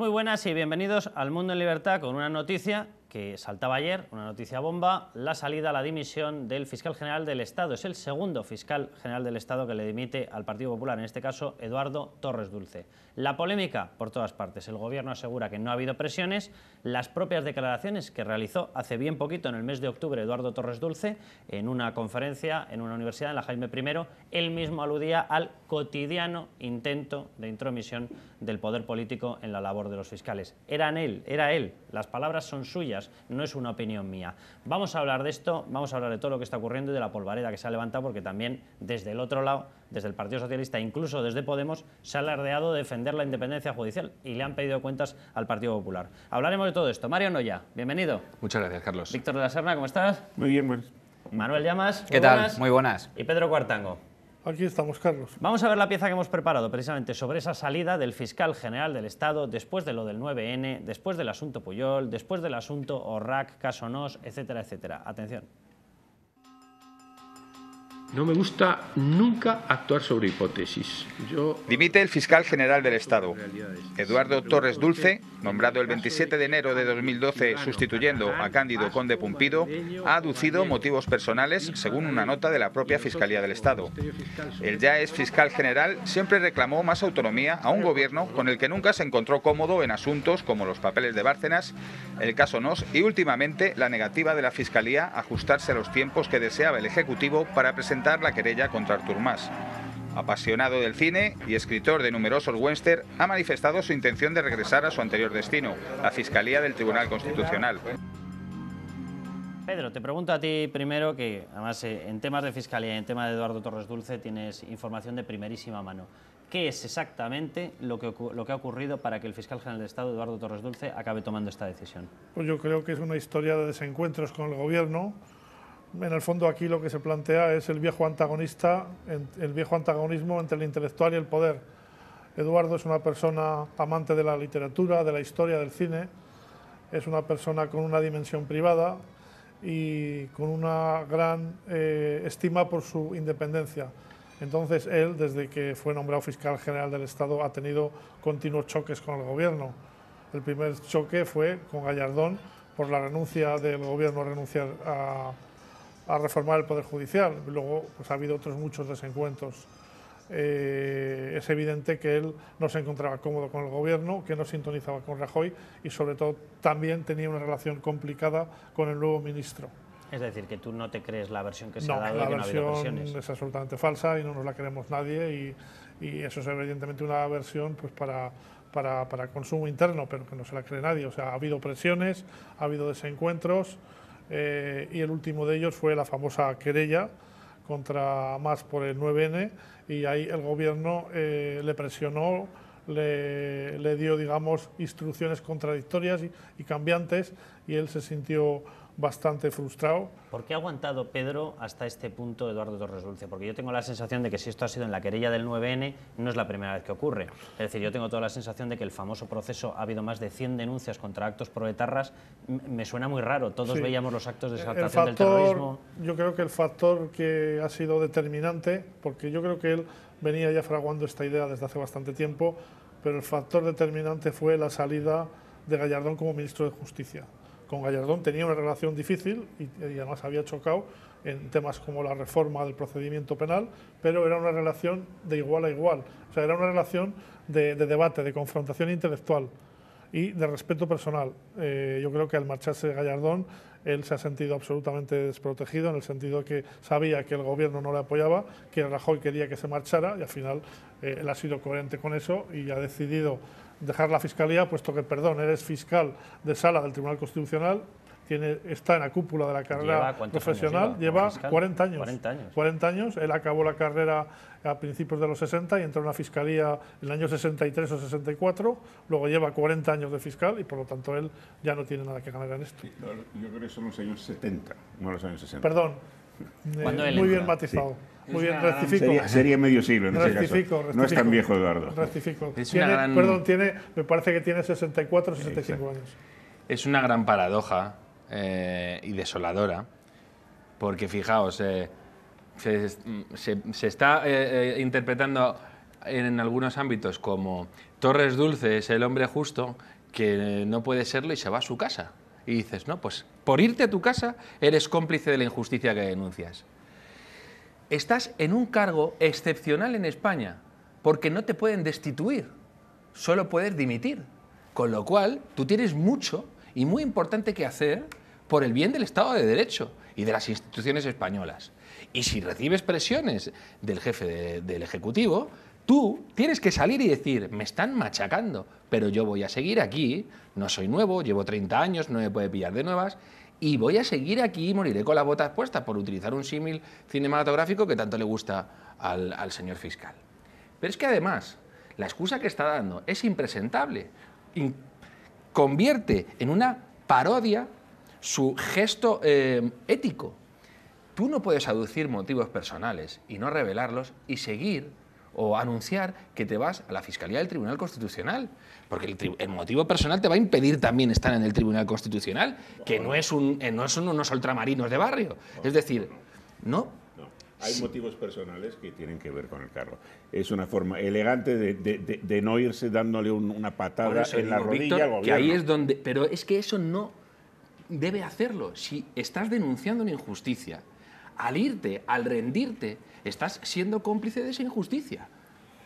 muy buenas y bienvenidos al Mundo en Libertad con una noticia que saltaba ayer, una noticia bomba, la salida a la dimisión del fiscal general del Estado. Es el segundo fiscal general del Estado que le dimite al Partido Popular, en este caso Eduardo Torres Dulce. La polémica por todas partes. El gobierno asegura que no ha habido presiones. Las propias declaraciones que realizó hace bien poquito, en el mes de octubre, Eduardo Torres Dulce, en una conferencia en una universidad, en la Jaime I, él mismo aludía al cotidiano intento de intromisión del poder político en la labor de los fiscales. Era él, las palabras son suyas, no es una opinión mía. Vamos a hablar de esto, vamos a hablar de todo lo que está ocurriendo y de la polvareda que se ha levantado, porque también desde el otro lado, desde el Partido Socialista, incluso desde Podemos, se ha alardeado de defender la independencia judicial y le han pedido cuentas al Partido Popular. Hablaremos de todo esto. Mario Noya, bienvenido. Muchas gracias, Carlos. Víctor de la Serna, ¿cómo estás? Muy bien, buenas. Manuel Llamas, ¿Qué tal? buenas. Muy buenas. Y Pedro Cuartango. Aquí estamos, Carlos. Vamos a ver la pieza que hemos preparado precisamente sobre esa salida del fiscal general del Estado después de lo del 9N, después del asunto Pujol, después del asunto Orrac, caso Nos, etcétera, etcétera. Atención. No me gusta nunca actuar sobre hipótesis. Dimite el fiscal general del Estado. Eduardo Torres Dulce, nombrado el 27 de enero de 2012 sustituyendo a Cándido Conde Pumpido, ha aducido motivos personales según una nota de la propia Fiscalía del Estado. El ya ex fiscal general siempre reclamó más autonomía a un gobierno con el que nunca se encontró cómodo en asuntos como los papeles de Bárcenas, el caso Nos y últimamente la negativa de la Fiscalía a ajustarse a los tiempos que deseaba el Ejecutivo para presentar la querella contra Artur Mas. Apasionado del cine y escritor de numerosos western, ha manifestado su intención de regresar a su anterior destino, la Fiscalía del Tribunal Constitucional. Pedro, te pregunto a ti primero, que además en temas de Fiscalía y en tema de Eduardo Torres Dulce tienes información de primerísima mano. ¿Qué es exactamente lo que ha ocurrido para que el fiscal general del Estado, Eduardo Torres Dulce, acabe tomando esta decisión? Pues yo creo que es una historia de desencuentros con el gobierno. En el fondo aquí lo que se plantea es el viejo antagonismo entre el intelectual y el poder. Eduardo es una persona amante de la literatura, de la historia, del cine, es una persona con una dimensión privada y con una gran estima por su independencia. Entonces él, desde que fue nombrado fiscal general del Estado, ha tenido continuos choques con el gobierno. El primer choque fue con Gallardón por la renuncia del gobierno a renunciar a reformar el Poder Judicial. Luego pues, ha habido otros muchos desencuentros. Es evidente que él no se encontraba cómodo con el gobierno, que no sintonizaba con Rajoy y sobre todo también tenía una relación complicada con el nuevo ministro. Es decir, que tú no te crees la versión que se ha dado la de que no ha habido versión presiones. es absolutamente falsa y no nos la creemos nadie y eso es evidentemente una versión pues, para consumo interno, pero que no se la cree nadie. O sea, ha habido presiones, ha habido desencuentros. Y el último de ellos fue la famosa querella contra Mas por el 9N y ahí el gobierno le presionó, le dio, digamos, instrucciones contradictorias y cambiantes y él se sintió bastante frustrado. ¿Por qué ha aguantado, Pedro, hasta este punto Eduardo Torres Dulce? Porque yo tengo la sensación de que si esto ha sido en la querella del 9N, no es la primera vez que ocurre. Es decir, yo tengo toda la sensación de que el famoso proceso ha habido más de 100 denuncias contra actos proetarras. Me suena muy raro, todos Sí. veíamos los actos de exaltación del terrorismo. Yo creo que el factor que ha sido determinante, porque yo creo que él venía ya fraguando esta idea desde hace bastante tiempo, pero el factor determinante fue la salida de Gallardón como ministro de Justicia. Con Gallardón tenía una relación difícil y además había chocado en temas como la reforma del procedimiento penal, pero era una relación de igual a igual. O sea, era una relación de debate, de confrontación intelectual y de respeto personal. Yo creo que al marcharse Gallardón, él se ha sentido absolutamente desprotegido en el sentido de que sabía que el gobierno no le apoyaba, que Rajoy quería que se marchara y al final él ha sido coherente con eso y ha decidido dejar la Fiscalía, puesto que, perdón, eres fiscal de sala del Tribunal Constitucional, está en la cúpula de la carrera profesional, lleva 40 años. 40 años. 40 años, él acabó la carrera a principios de los 60 y entró en la Fiscalía en el año 63 o 64, luego lleva 40 años de fiscal y por lo tanto él ya no tiene nada que ganar en esto. Yo creo que son los años 70, no los años 60. Perdón, muy bien matizado. Sí. Muy bien, rectifico. Sería medio siglo en ese caso. No es tan viejo, Eduardo. Rectifico. Gran... Perdón, me parece que tiene 64 o 65 años. Es una gran paradoja y desoladora, porque fijaos, se está interpretando en algunos ámbitos como Torres Dulce es el hombre justo que no puede serlo y se va a su casa. Y dices, no, pues por irte a tu casa eres cómplice de la injusticia que denuncias. Estás en un cargo excepcional en España porque no te pueden destituir, solo puedes dimitir. Con lo cual, tú tienes mucho y muy importante que hacer por el bien del Estado de Derecho y de las instituciones españolas. Y si recibes presiones del jefe del Ejecutivo, tú tienes que salir y decir, me están machacando, pero yo voy a seguir aquí, no soy nuevo, llevo 30 años, no me puede pillar de nuevas, y voy a seguir aquí y moriré con las botas puestas, por utilizar un símil cinematográfico que tanto le gusta al señor fiscal. Pero es que además, la excusa que está dando es impresentable. Convierte en una parodia su gesto ético. Tú no puedes aducir motivos personales y no revelarlos y seguir o anunciar que te vas a la Fiscalía del Tribunal Constitucional, porque el motivo personal te va a impedir también estar en el Tribunal Constitucional, que no son unos ultramarinos de barrio. Es decir, no. Hay motivos personales que tienen que ver con el cargo. Es una forma elegante de no irse dándole una patada en la rodilla, Víctor, al gobierno. Que ahí es donde, pero es que eso no debe hacerlo. Si estás denunciando una injusticia, al irte, al rendirte, estás siendo cómplice de esa injusticia.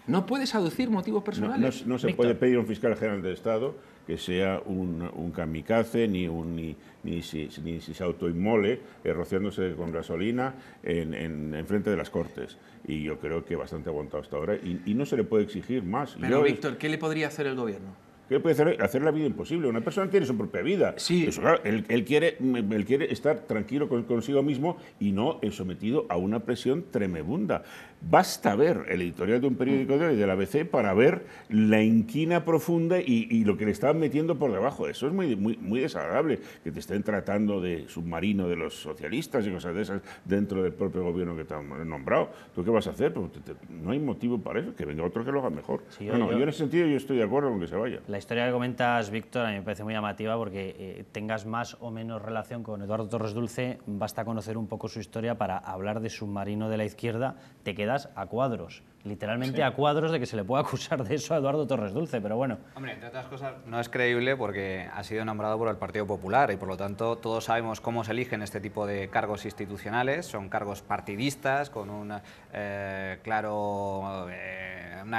No puedes aducir motivos personales. No se puede pedir a un fiscal general del Estado que sea un kamikaze, ni se autoinmole rociándose con gasolina en frente de las Cortes. Y yo creo que bastante aguantado hasta ahora. Y no se le puede exigir más. Pero, Víctor, ¿qué le podría hacer el gobierno? ¿Qué puede hacer? Hacer la vida imposible. Una persona tiene su propia vida. Sí. Eso, claro, él quiere estar tranquilo consigo mismo y no sometido a una presión tremenda. Basta ver el editorial de un periódico de hoy, del ABC, para ver la inquina profunda y lo que le estaban metiendo por debajo. Eso es muy desagradable, que te estén tratando de submarino de los socialistas y cosas de esas dentro del propio gobierno que te han nombrado. ¿Tú qué vas a hacer? Pues no hay motivo para eso, que venga otro que lo haga mejor. Sí, yo en ese sentido yo estoy de acuerdo con que se vaya. La historia que comentas, Víctor, a mí me parece muy llamativa porque tengas más o menos relación con Eduardo Torres Dulce, basta conocer un poco su historia para hablar de submarino de la izquierda, te quedas a cuadros, literalmente a cuadros de que se le pueda acusar de eso a Eduardo Torres Dulce, pero bueno. Hombre, entre otras cosas, no es creíble porque ha sido nombrado por el Partido Popular y por lo tanto todos sabemos cómo se eligen este tipo de cargos institucionales, son cargos partidistas con una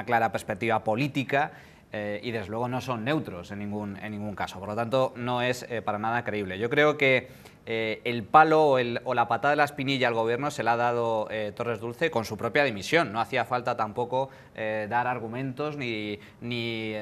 clara perspectiva política. Y desde luego no son neutros en ningún caso, por lo tanto no es para nada creíble. Yo creo que el palo o la patada de la espinilla al gobierno se la ha dado Torres Dulce con su propia dimisión. No hacía falta tampoco dar argumentos ni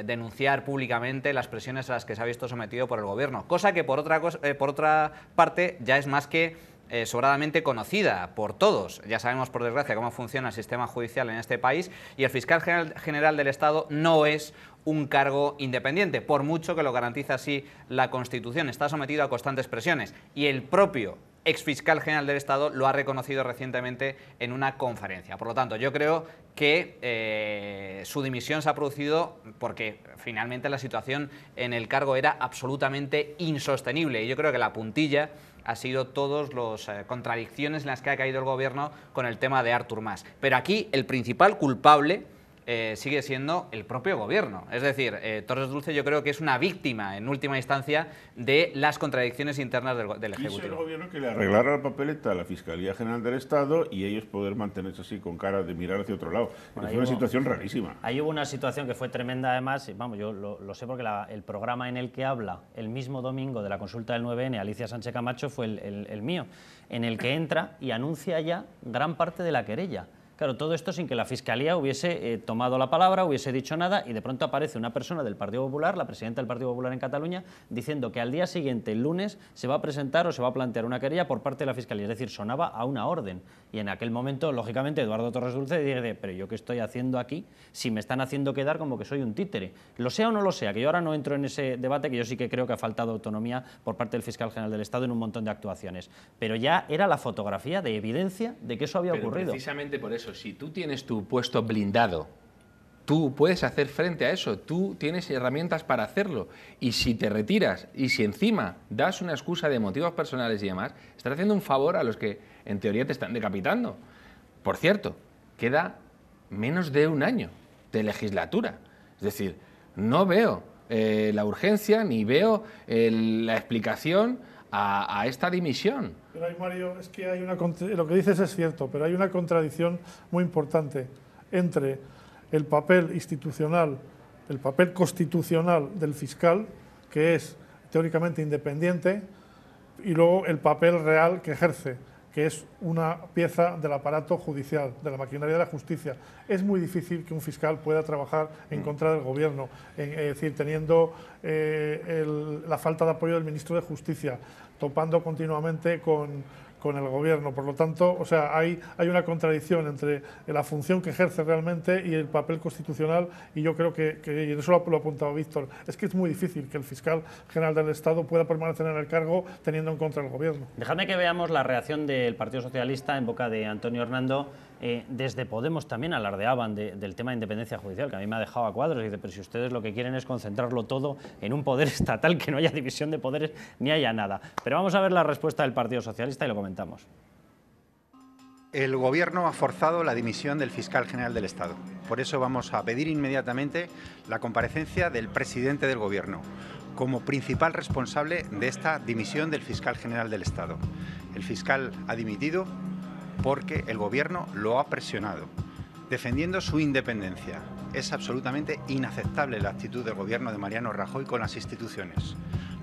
denunciar públicamente las presiones a las que se ha visto sometido por el gobierno, cosa que por otra parte ya es más que sobradamente conocida por todos. Ya sabemos, por desgracia, cómo funciona el sistema judicial en este país y el fiscal general del Estado no es un cargo independiente, por mucho que lo garantiza así la Constitución. Está sometido a constantes presiones y el propio exfiscal general del Estado lo ha reconocido recientemente en una conferencia. Por lo tanto, yo creo que su dimisión se ha producido porque finalmente la situación en el cargo era absolutamente insostenible y yo creo que la puntilla ha sido todas las contradicciones en las que ha caído el gobierno con el tema de Artur Mas. Pero aquí el principal culpable sigue siendo el propio gobierno. Es decir, Torres Dulce yo creo que es una víctima, en última instancia, de las contradicciones internas del Ejecutivo. Quiso el gobierno que le arreglara la papeleta a la Fiscalía General del Estado y ellos poder mantenerse así con cara de mirar hacia otro lado. Bueno, fue una situación rarísima. Ahí hubo una situación que fue tremenda además, vamos, yo lo sé porque el programa en el que habla el mismo domingo de la consulta del 9N, Alicia Sánchez Camacho, fue el mío, en el que entra y anuncia ya gran parte de la querella. Claro, todo esto sin que la Fiscalía hubiese tomado la palabra, hubiese dicho nada, y de pronto aparece una persona del Partido Popular, la presidenta del Partido Popular en Cataluña, diciendo que al día siguiente, el lunes, se va a presentar o se va a plantear una querella por parte de la Fiscalía. Es decir, sonaba a una orden. Y en aquel momento, lógicamente, Eduardo Torres Dulce dice, pero ¿yo qué estoy haciendo aquí si me están haciendo quedar como que soy un títere? Lo sea o no lo sea, que yo ahora no entro en ese debate, que yo sí que creo que ha faltado autonomía por parte del Fiscal General del Estado en un montón de actuaciones. Pero ya era la fotografía de evidencia de que eso había ocurrido. Precisamente por eso, si tú tienes tu puesto blindado, tú puedes hacer frente a eso, tú tienes herramientas para hacerlo, y si te retiras y si encima das una excusa de motivos personales y demás, estás haciendo un favor a los que en teoría te están decapitando. Por cierto, queda menos de un año de legislatura. Es decir, no veo la urgencia ni veo la explicación a esta dimisión. Pero ahí, Mario, es que hay lo que dices es cierto, pero hay una contradicción muy importante entre el papel institucional, el papel constitucional del fiscal, que es teóricamente independiente, y luego el papel real que ejerce, que es una pieza del aparato judicial, de la maquinaria de la justicia. Es muy difícil que un fiscal pueda trabajar en contra del gobierno, es decir, teniendo la falta de apoyo del ministro de Justicia, topando continuamente con el gobierno. Por lo tanto, o sea, hay una contradicción entre la función que ejerce realmente y el papel constitucional, y yo creo que y eso lo ha apuntado Víctor, es que es muy difícil que el fiscal general del Estado pueda permanecer en el cargo teniendo en contra el gobierno. Dejadme que veamos la reacción del Partido Socialista en boca de Antonio Hernando. Desde Podemos también alardeaban del tema de independencia judicial, que a mí me ha dejado a cuadros. Dice, pero si ustedes lo que quieren es concentrarlo todo en un poder estatal, que no haya división de poderes ni haya nada. Pero vamos a ver la respuesta del Partido Socialista y lo comentamos. El Gobierno ha forzado la dimisión del fiscal general del Estado. Por eso vamos a pedir inmediatamente la comparecencia del presidente del Gobierno como principal responsable de esta dimisión del fiscal general del Estado. El fiscal ha dimitido porque el Gobierno lo ha presionado, defendiendo su independencia. Es absolutamente inaceptable la actitud del Gobierno de Mariano Rajoy con las instituciones.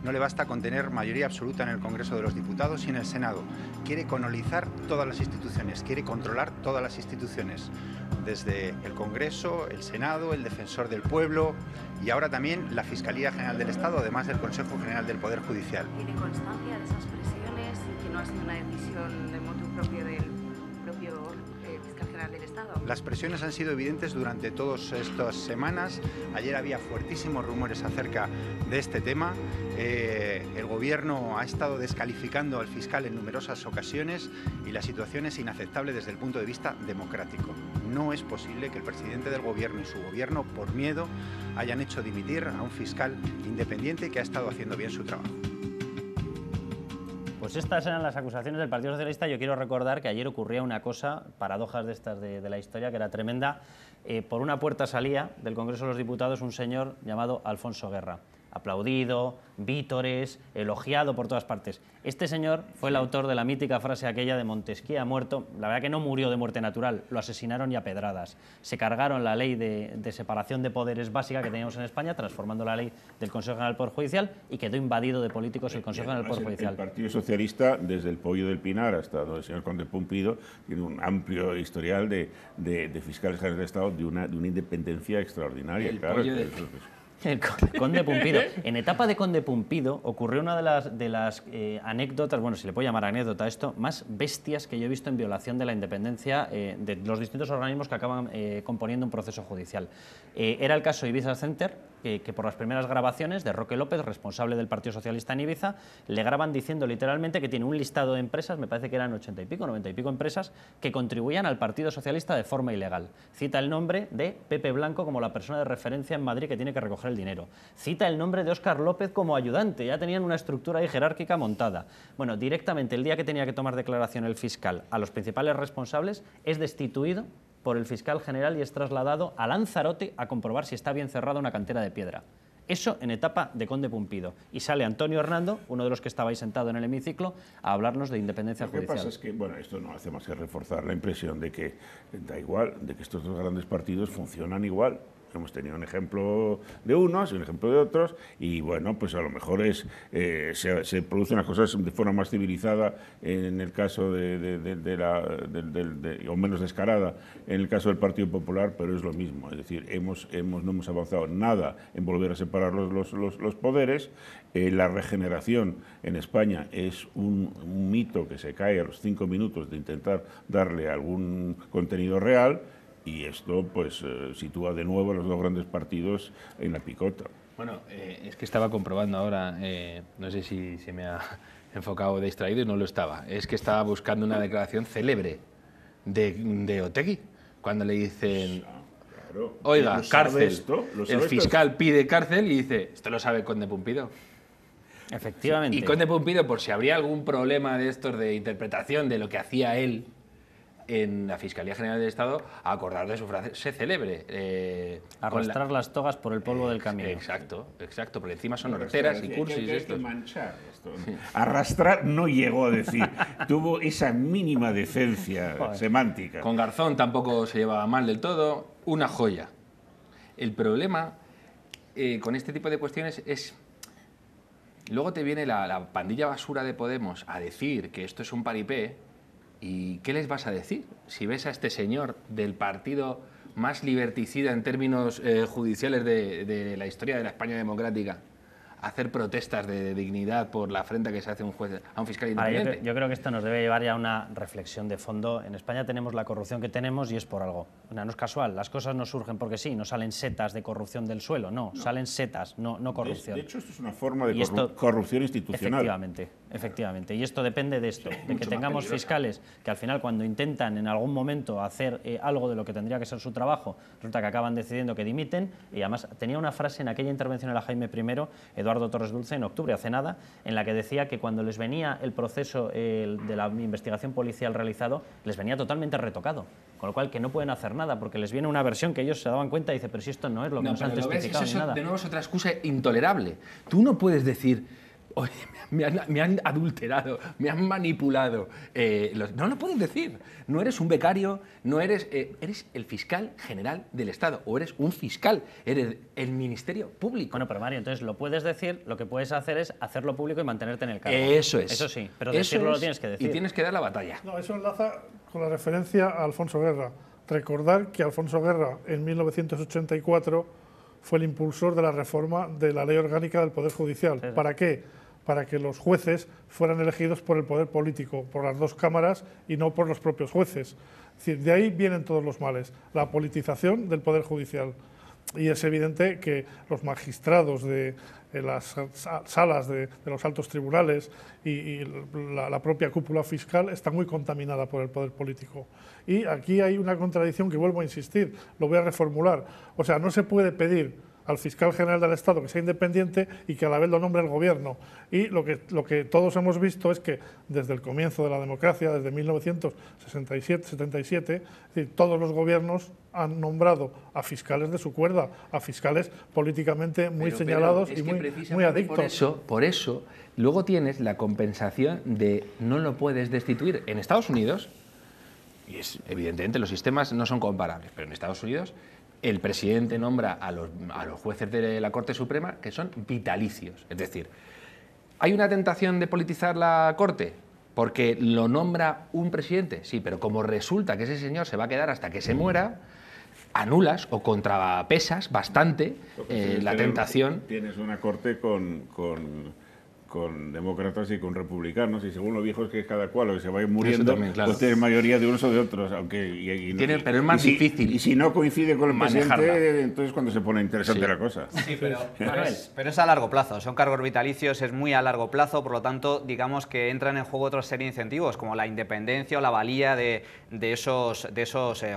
No le basta con tener mayoría absoluta en el Congreso de los Diputados y en el Senado. Quiere colonizar todas las instituciones, quiere controlar todas las instituciones, desde el Congreso, el Senado, el Defensor del Pueblo y ahora también la Fiscalía General del Estado, además del Consejo General del Poder Judicial. ¿Tiene constancia de esas presiones y que no ha sido una decisión de motu propio del propio fiscal general del Estado? Las presiones han sido evidentes durante todas estas semanas. Ayer había fuertísimos rumores acerca de este tema. El Gobierno ha estado descalificando al fiscal en numerosas ocasiones y la situación es inaceptable desde el punto de vista democrático. No es posible que el presidente del Gobierno y su Gobierno, por miedo, hayan hecho dimitir a un fiscal independiente que ha estado haciendo bien su trabajo. Pues estas eran las acusaciones del Partido Socialista. Yo quiero recordar que ayer ocurría una cosa, paradojas de estas de la historia, que era tremenda. Por una puerta salía del Congreso de los Diputados un señor llamado Alfonso Guerra, aplaudido, vítores, elogiado por todas partes. Este señor fue el autor de la mítica frase aquella de Montesquieu ha muerto. La verdad que no murió de muerte natural, lo asesinaron y a pedradas. Se cargaron la ley de separación de poderes básica que teníamos en España, transformando la ley del Consejo General del Poder Judicial, y quedó invadido de políticos el Consejo General del Poder Judicial. El Partido Socialista, desde el Pollo del Pinar hasta el señor Conde Pumpido, tiene un amplio historial de fiscales generales de Estado de una independencia extraordinaria. El Conde Pumpido. En etapa de Conde Pumpido ocurrió una de las anécdotas, bueno, si le puedo llamar anécdota a esto, más bestias que yo he visto en violación de la independencia de los distintos organismos que acaban componiendo un proceso judicial. Era el caso Ibiza Center, que por las primeras grabaciones de Roque López, responsable del Partido Socialista en Ibiza, le graban diciendo literalmente que tiene un listado de empresas, me parece que eran 80 y pico, 90 y pico empresas, que contribuían al Partido Socialista de forma ilegal. Cita el nombre de Pepe Blanco como la persona de referencia en Madrid que tiene que recoger el dinero. Cita el nombre de Óscar López como ayudante, ya tenían una estructura ahí jerárquica montada. Bueno, directamente el día que tenía que tomar declaración el fiscal a los principales responsables, es destituido por el fiscal general y es trasladado a Lanzarote a comprobar si está bien cerrada una cantera de piedra. Eso en etapa de Conde Pumpido. Y sale Antonio Hernando, uno de los que estabais sentado en el hemiciclo, a hablarnos de independencia judicial. Lo que pasa es que, bueno, esto no hace más que reforzar la impresión de que da igual, de que estos dos grandes partidos funcionan igual. Hemos tenido un ejemplo de unos y un ejemplo de otros, y bueno, pues a lo mejor se producen las cosas de forma más civilizada en el caso o menos descarada en el caso del Partido Popular, pero es lo mismo. Es decir, no hemos avanzado nada en volver a separar los poderes. La regeneración en España es un mito que se cae a los 5 minutos de intentar darle algún contenido real. Y esto pues sitúa de nuevo a los dos grandes partidos en la picota. Bueno, es que estaba comprobando ahora, no sé si se me ha enfocado o distraído y no lo estaba, es que estaba buscando una declaración célebre de Otegi, cuando le dicen, claro, oiga, cárcel, el fiscal pide cárcel y dice, esto lo sabe Conde Pumpido. Efectivamente. Y Conde Pumpido, por si habría algún problema de estos de interpretación de lo que hacía él, en la Fiscalía General del Estado a acordar de su frase célebre. Arrastrar las togas por el polvo del camino. Exacto, porque encima son horteras y cursis. Hay que manchar esto. Arrastrar no llegó a decir, tuvo esa mínima decencia semántica. Con Garzón tampoco se llevaba mal del todo, una joya. El problema con este tipo de cuestiones es... Luego te viene la pandilla basura de Podemos a decir que esto es un paripé. ¿Y qué les vas a decir? Si ves a este señor del partido más liberticida en términos judiciales de la historia de la España democrática hacer protestas de dignidad por la afrenta que se hace a un fiscal independiente. Yo creo que esto nos debe llevar ya a una reflexión de fondo. En España tenemos la corrupción que tenemos y es por algo. No es casual, las cosas no surgen porque sí, no salen setas de corrupción del suelo, no. Salen setas, no corrupción. De hecho, esto es una forma de corrupción institucional. Efectivamente. Y esto depende de esto, de que tengamos fiscales que al final cuando intentan en algún momento hacer algo de lo que tendría que ser su trabajo, resulta que acaban decidiendo que dimiten. Y además tenía una frase en aquella intervención a la Jaime I, Eduardo Torres Dulce, en octubre, hace nada, en la que decía que cuando les venía el proceso de la investigación policial realizado, les venía totalmente retocado, con lo cual que no pueden hacer nada, porque les viene una versión que ellos se daban cuenta y dice, pero si esto no es lo que nos han testificado ni nada. De nuevo es otra excusa intolerable. Tú no puedes decir, oye, me han adulterado, me han manipulado. No lo puedes decir. No eres un becario, no eres el fiscal general del Estado, o eres un fiscal, eres el Ministerio Público. Bueno, pero Mario, entonces lo puedes decir, lo que puedes hacer es hacerlo público y mantenerte en el cargo. Eso es. Eso sí, pero decirlo lo tienes que decir. Y tienes que dar la batalla. No, eso enlaza con la referencia a Alfonso Guerra. Recordar que Alfonso Guerra, en 1984, fue el impulsor de la reforma de la Ley Orgánica del Poder Judicial. Sí. ¿Para qué? Para que los jueces fueran elegidos por el poder político, por las dos cámaras y no por los propios jueces. Es decir, de ahí vienen todos los males, la politización del Poder Judicial. Y es evidente que los magistrados de las salas de los altos tribunales y la propia cúpula fiscal está muy contaminada por el poder político. Y aquí hay una contradicción que vuelvo a insistir, lo voy a reformular. O sea, no se puede pedir al fiscal general del Estado que sea independiente y que a la vez lo nombre el gobierno. Y lo que todos hemos visto es que desde el comienzo de la democracia, desde 1977, es decir, todos los gobiernos han nombrado a fiscales de su cuerda, a fiscales políticamente muy señalados y muy adictos. Por eso, luego tienes la compensación de no lo puedes destituir. En Estados Unidos, y evidentemente los sistemas no son comparables, pero en Estados Unidos el presidente nombra a los jueces de la Corte Suprema que son vitalicios. Es decir, ¿hay una tentación de politizar la Corte? Porque lo nombra un presidente. Sí, pero como resulta que ese señor se va a quedar hasta que se muera, anulas o contrapesas bastante la tentación. Tienes una Corte con demócratas y con republicanos, y según lo viejos que es cada cual o que se vaya muriendo, también, claro, pues tienes mayoría de unos o de otros, aunque pero es más difícil. Y si no coincide con el presidente, entonces cuando se pone interesante la cosa. Sí, pero es a largo plazo, son cargos vitalicios, es muy a largo plazo, por lo tanto, digamos que entran en juego otra serie de incentivos, como la independencia o la valía de esos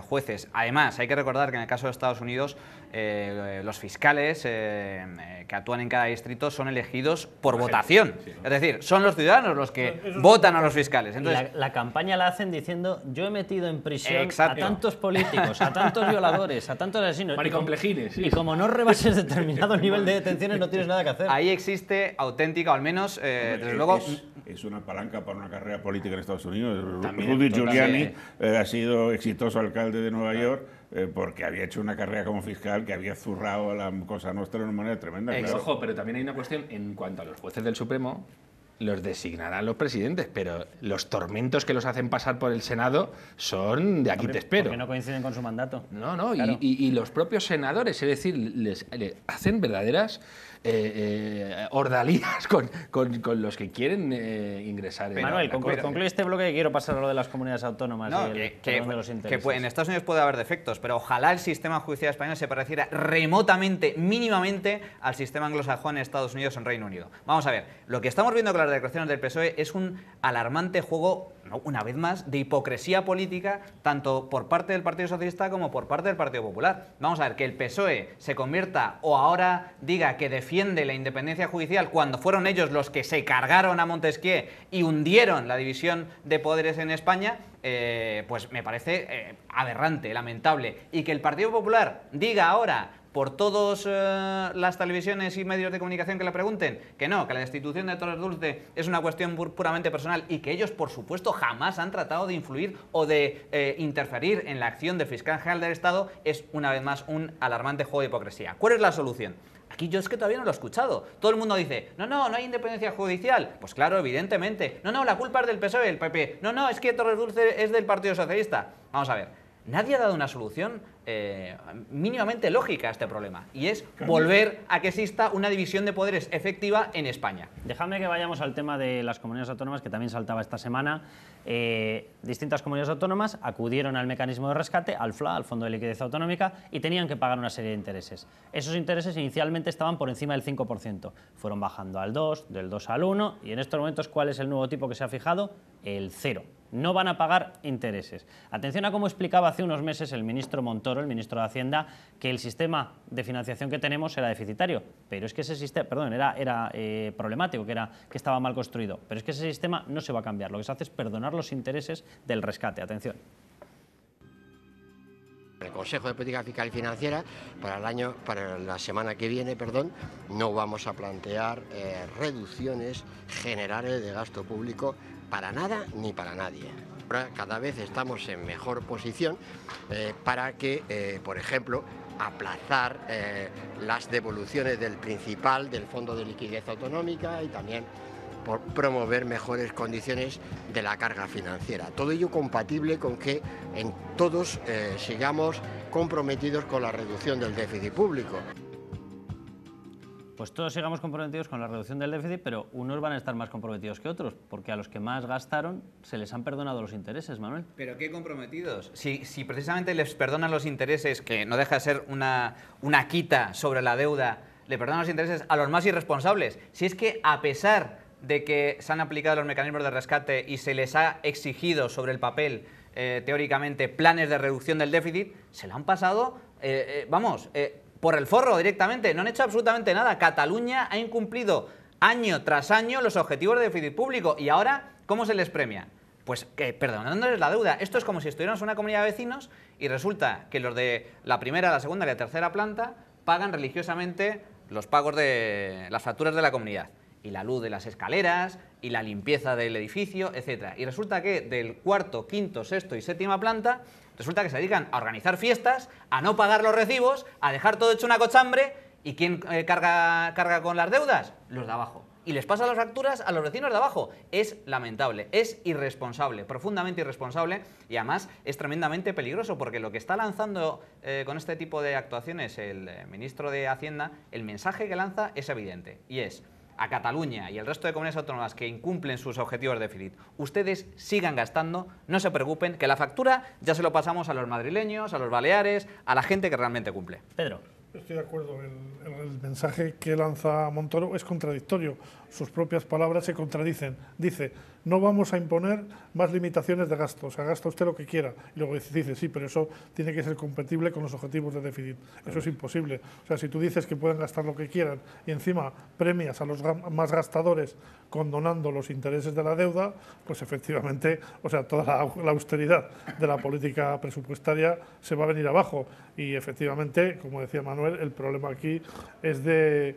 jueces. Además, hay que recordar que en el caso de Estados Unidos, los fiscales que actúan en cada distrito son elegidos por votación. Sí. Es decir, son los ciudadanos los que votan a los fiscales. Entonces, la campaña la hacen diciendo, yo he metido en prisión a tantos políticos, a tantos violadores, a tantos asesinos. Maricomplejines. Y como no rebases determinado nivel de detenciones, no tienes nada que hacer. Ahí existe auténtica, o al menos, desde luego... Es una palanca para una carrera política en Estados Unidos. Rudy Giuliani ha sido exitoso alcalde de Nueva York porque había hecho una carrera como fiscal que había zurrado a la Cosa Nostra de una manera tremenda. Claro. Ojo, pero también hay una cuestión en cuanto a los jueces del Supremo. Los designarán los presidentes, pero los tormentos que los hacen pasar por el Senado son de aquí te espero. Porque no coinciden con su mandato. No, claro. y los propios senadores, es decir, les hacen verdaderas ordalías con los que quieren ingresar en Manuel, concluye este bloque, que quiero pasar a lo de las comunidades autónomas y de los intereses. En Estados Unidos puede haber defectos, pero ojalá el sistema judicial español se pareciera remotamente, mínimamente, al sistema anglosajón en Estados Unidos o en Reino Unido. Vamos a ver, lo que estamos viendo las declaraciones del PSOE es un alarmante juego, una vez más, de hipocresía política, tanto por parte del Partido Socialista como por parte del Partido Popular. Vamos a ver, que el PSOE se convierta o ahora diga que defiende la independencia judicial cuando fueron ellos los que se cargaron a Montesquieu y hundieron la división de poderes en España, pues me parece aberrante, lamentable. Y que el Partido Popular diga ahora, por todas las televisiones y medios de comunicación que le pregunten, que no, que la destitución de Torres Dulce es una cuestión puramente personal y que ellos, por supuesto, jamás han tratado de influir o de interferir en la acción del fiscal general del Estado, es una vez más un alarmante juego de hipocresía. ¿Cuál es la solución? Aquí yo es que todavía no lo he escuchado. Todo el mundo dice, no hay independencia judicial. Pues claro, evidentemente. No, la culpa es del PSOE, el PP. No, es que Torres Dulce es del Partido Socialista. Vamos a ver. Nadie ha dado una solución mínimamente lógica a este problema, y es volver a que exista una división de poderes efectiva en España. Dejadme que vayamos al tema de las comunidades autónomas, que también saltaba esta semana. Distintas comunidades autónomas acudieron al mecanismo de rescate, al FLA, al Fondo de Liquidez Autonómica, y tenían que pagar una serie de intereses. Esos intereses inicialmente estaban por encima del 5%. Fueron bajando al 2, del 2 al 1, y en estos momentos, ¿cuál es el nuevo tipo que se ha fijado? El 0. No van a pagar intereses. Atención a cómo explicaba hace unos meses el ministro Montoro, el ministro de Hacienda, que el sistema de financiación que tenemos era deficitario, pero es que ese sistema, era problemático, que estaba mal construido, pero es que ese sistema no se va a cambiar. Lo que se hace es perdonar los intereses del rescate. Atención. El Consejo de Política Fiscal y Financiera para la semana que viene, no vamos a plantear reducciones generales de gasto público para nada ni para nadie. Ahora cada vez estamos en mejor posición para que, por ejemplo, aplazar las devoluciones del principal del Fondo de Liquidez Autonómica y también por promover mejores condiciones de la carga financiera. Todo ello compatible con que todos sigamos comprometidos con la reducción del déficit público. Pues todos sigamos comprometidos con la reducción del déficit, pero unos van a estar más comprometidos que otros, porque a los que más gastaron se les han perdonado los intereses, Manuel. ¿Pero qué comprometidos? Si precisamente les perdonan los intereses, que no deja de ser una quita sobre la deuda, le perdonan los intereses a los más irresponsables. Si es que a pesar de que se han aplicado los mecanismos de rescate y se les ha exigido sobre el papel, teóricamente, planes de reducción del déficit, se lo han pasado, por el forro directamente, no han hecho absolutamente nada. Cataluña ha incumplido año tras año los objetivos de déficit público y ahora, ¿cómo se les premia? Pues perdonándoles la deuda. Esto es como si estuviéramos en una comunidad de vecinos y resulta que los de la primera, la segunda y la tercera planta pagan religiosamente los pagos de las facturas de la comunidad. Y la luz de las escaleras, y la limpieza del edificio, etc. Y resulta que del cuarto, quinto, sexto y séptima planta, resulta que se dedican a organizar fiestas, a no pagar los recibos, a dejar todo hecho una cochambre. ¿Y quién carga con las deudas? Los de abajo. Y les pasa las facturas a los vecinos de abajo. Es lamentable, es irresponsable, profundamente irresponsable, y además es tremendamente peligroso, porque lo que está lanzando con este tipo de actuaciones el ministro de Hacienda, el mensaje que lanza es evidente, y es: a Cataluña y el resto de comunidades autónomas que incumplen sus objetivos de déficit, ustedes sigan gastando, no se preocupen, que la factura ya se lo pasamos a los madrileños, a los baleares, a la gente que realmente cumple. Pedro. Estoy de acuerdo. El mensaje que lanza Montoro es contradictorio. Sus propias palabras se contradicen. Dice, no vamos a imponer más limitaciones de gasto. O sea, gasta usted lo que quiera. Y luego dice, sí, pero eso tiene que ser compatible con los objetivos de déficit. Eso es imposible. O sea, si tú dices que pueden gastar lo que quieran y encima premias a los más gastadores condonando los intereses de la deuda, pues efectivamente, o sea, toda la austeridad de la política presupuestaria se va a venir abajo. Y efectivamente, como decía Manuel, el problema aquí es de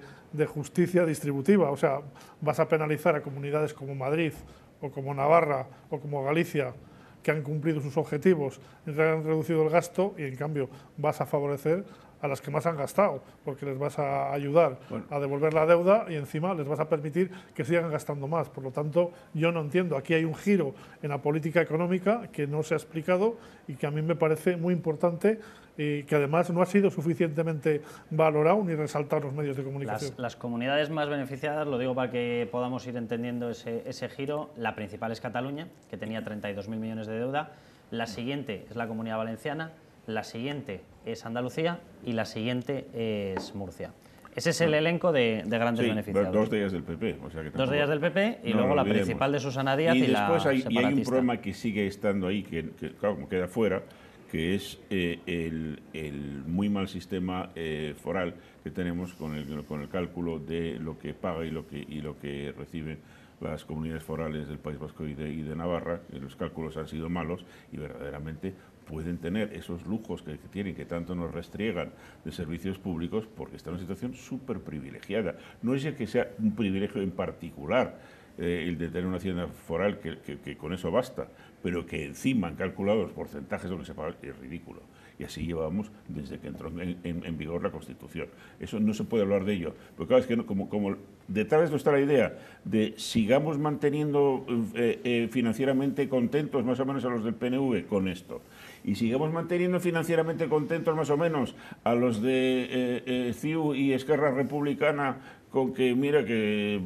justicia distributiva. O sea, vas a penalizar a comunidades como Madrid o como Navarra o como Galicia, que han cumplido sus objetivos y han reducido el gasto, y en cambio vas a favorecer a las que más han gastado, porque les vas a ayudar a devolver la deuda y encima les vas a permitir que sigan gastando más. Por lo tanto, yo no entiendo. Aquí hay un giro en la política económica que no se ha explicado y que a mí me parece muy importante, y que además no ha sido suficientemente valorado ni resaltado en los medios de comunicación. Las comunidades más beneficiadas, lo digo para que podamos ir entendiendo ese giro, la principal es Cataluña, que tenía 32.000 millones de deuda, la siguiente es la Comunidad Valenciana, la siguiente es Andalucía y la siguiente es Murcia. Ese es el elenco de grandes beneficiados. 2 de ellas del PP. O sea que 2 de ellas del PP y luego la principal de Susana Díaz y la separatista. Y hay un problema que sigue estando ahí, que claro, como queda fuera, que es el muy mal sistema foral que tenemos con el cálculo de lo que paga y lo que reciben las comunidades forales del País Vasco y de Navarra. Los cálculos han sido malos y verdaderamente pueden tener esos lujos que tienen, que tanto nos restriegan de servicios públicos, porque está en una situación súper privilegiada. No es que sea un privilegio en particular el de tener una hacienda foral, que con eso basta, pero que encima han calculado los porcentajes de lo que se paga, es ridículo. Y así llevamos desde que entró en vigor la Constitución. Eso no se puede hablar de ello. Pero claro, es que no, como detrás de esto está la idea de sigamos manteniendo financieramente contentos más o menos a los del PNV con esto, y sigamos manteniendo financieramente contentos más o menos a los de CiU y Esquerra Republicana con que, mira, que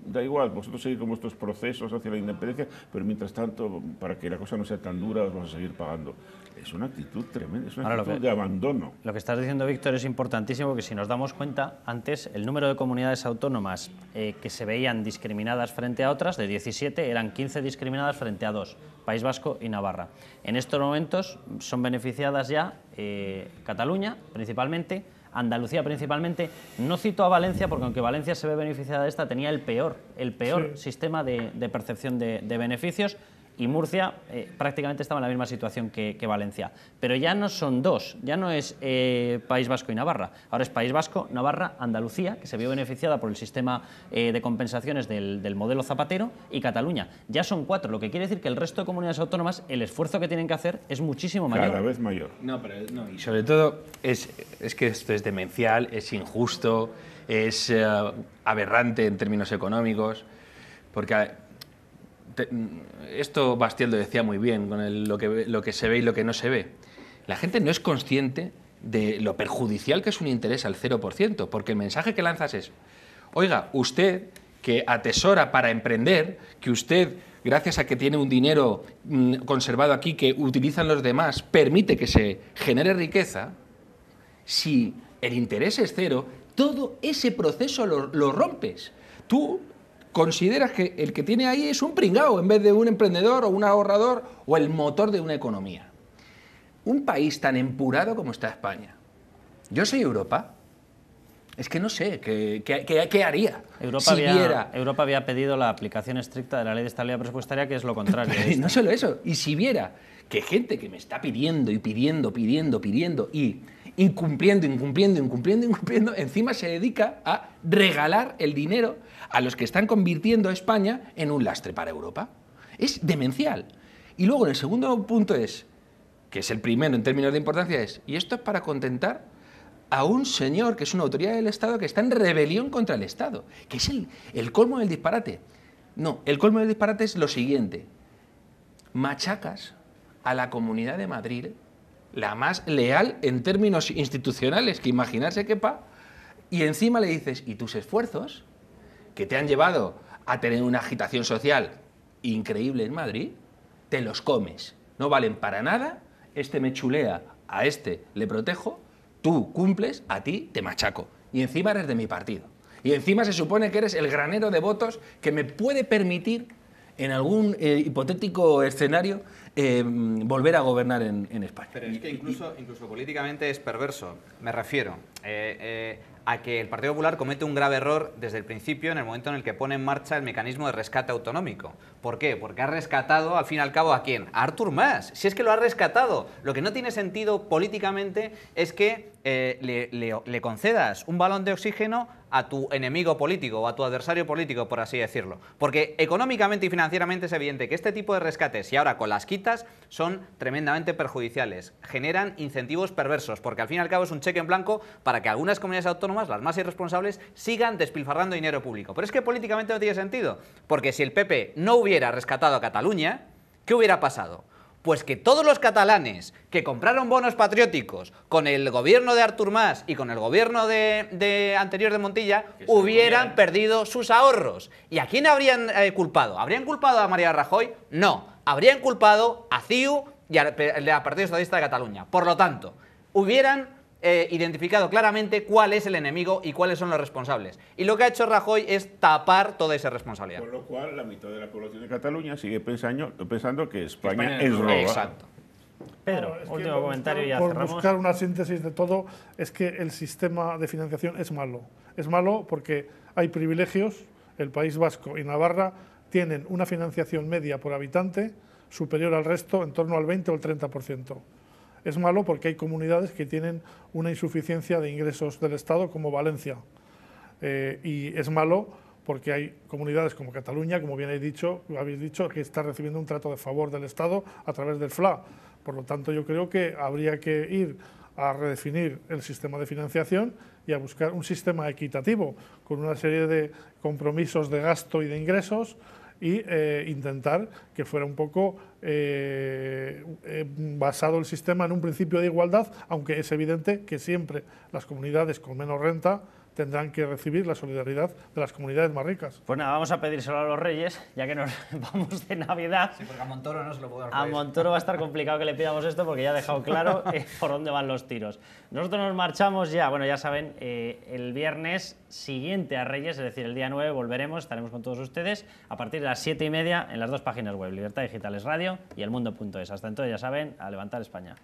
da igual, vosotros seguid con vuestros procesos hacia la independencia, pero mientras tanto, para que la cosa no sea tan dura, os vamos a seguir pagando. Es una actitud tremenda, es una actitud de abandono. Lo que estás diciendo, Víctor, es importantísimo, porque si nos damos cuenta, antes el número de comunidades autónomas que se veían discriminadas frente a otras, de 17, eran 15 discriminadas frente a 2, País Vasco y Navarra. En estos momentos son beneficiadas ya Cataluña, principalmente, Andalucía principalmente. No cito a Valencia, porque aunque Valencia se ve beneficiada de esta, tenía el peor sistema de percepción de beneficios, y Murcia prácticamente estaba en la misma situación que Valencia. Pero ya no son 2, ya no es País Vasco y Navarra, ahora es País Vasco, Navarra, Andalucía, que se vio beneficiada por el sistema de compensaciones del modelo Zapatero, y Cataluña. Ya son 4, lo que quiere decir que el resto de comunidades autónomas, el esfuerzo que tienen que hacer es muchísimo mayor. Cada vez mayor. Y sobre todo es que esto es demencial, es injusto, es aberrante en términos económicos, porque esto Bastiel lo decía muy bien, con lo que se ve y lo que no se ve. La gente no es consciente de lo perjudicial que es un interés al 0%, porque el mensaje que lanzas es: oiga, usted que atesora para emprender, que usted, gracias a que tiene un dinero conservado aquí que utilizan los demás, permite que se genere riqueza. Si el interés es 0, todo ese proceso lo rompes. Tú consideras que el que tiene ahí es un pringao en vez de un emprendedor o un ahorrador o el motor de una economía. Un país tan empurado como está España. Yo soy Europa. Es que no sé, ¿qué haría? Europa había pedido la aplicación estricta de la Ley de Estabilidad Presupuestaria, que es lo contrario. No solo eso, y si viera que gente que me está pidiendo y pidiendo y incumpliendo, encima se dedica a regalar el dinero a los que están convirtiendo a España en un lastre para Europa. Es demencial. Y luego el segundo punto es, que es el primero en términos de importancia, y esto es para contentar a un señor que es una autoridad del Estado que está en rebelión contra el Estado, que es el colmo del disparate. No, el colmo del disparate es lo siguiente: machacas a la Comunidad de Madrid, la más leal en términos institucionales que imaginarse quepa, y encima le dices, ¿y tus esfuerzos que te han llevado a tener una agitación social increíble en Madrid, te los comes? No valen para nada, este me chulea, a este le protejo, tú cumples, a ti te machaco, y encima eres de mi partido. Y encima se supone que eres el granero de votos que me puede permitir, en algún hipotético escenario, volver a gobernar en España. Pero es que incluso políticamente es perverso. Me refiero a que el Partido Popular comete un grave error desde el principio, en el momento en el que pone en marcha el mecanismo de rescate autonómico. ¿Por qué? Porque ha rescatado, al fin y al cabo, ¿a quién? A Artur Mas. Si es que lo ha rescatado. Lo que no tiene sentido políticamente es que le concedas un balón de oxígeno a tu enemigo político o a tu adversario político, por así decirlo. Porque económicamente y financieramente es evidente que este tipo de rescates, y ahora con las quitas, son tremendamente perjudiciales. Generan incentivos perversos, porque al fin y al cabo es un cheque en blanco para que algunas comunidades autónomas, las más irresponsables, sigan despilfarrando dinero público. Pero es que políticamente no tiene sentido, porque si el PP no hubiera rescatado a Cataluña, ¿qué hubiera pasado? Pues que todos los catalanes que compraron bonos patrióticos con el gobierno de Artur Mas y con el gobierno anterior de Montilla hubieran perdido sus ahorros. ¿Y a quién habrían culpado? ¿Habrían culpado a Mariano Rajoy? No, habrían culpado a CiU y al Partido Socialista de Cataluña. Por lo tanto, hubieran identificado claramente cuál es el enemigo y cuáles son los responsables. Y lo que ha hecho Rajoy es tapar toda esa responsabilidad. Con lo cual, la mitad de la población de Cataluña sigue pensando que España es roba. Exacto. Pedro, último comentario y ya por cerramos. buscar una síntesis de todo, es que el sistema de financiación es malo. Es malo porque hay privilegios. El País Vasco y Navarra tienen una financiación media por habitante superior al resto, en torno al 20 o el 30%. Es malo porque hay comunidades que tienen una insuficiencia de ingresos del Estado, como Valencia. Y es malo porque hay comunidades como Cataluña, como bien habéis dicho, que está recibiendo un trato de favor del Estado a través del FLA. Por lo tanto, yo creo que habría que ir a redefinir el sistema de financiación y a buscar un sistema equitativo, con una serie de compromisos de gasto y de ingresos, y intentar que fuera un poco basado el sistema en un principio de igualdad, aunque es evidente que siempre las comunidades con menos renta tendrán que recibir la solidaridad de las comunidades más ricas. Pues nada, vamos a pedírselo a los Reyes, ya que nos vamos de Navidad. Sí, porque a Montoro no se lo podemos A pedir. Montoro va a estar complicado que le pidamos esto porque ya ha dejado claro por dónde van los tiros. Nosotros nos marchamos ya, bueno, ya saben, el viernes siguiente a Reyes, es decir, el día 9, volveremos, estaremos con todos ustedes a partir de las 7:30 en las dos páginas web, Libertad Digitales Radio y elmundo.es. Hasta entonces, ya saben, a levantar España.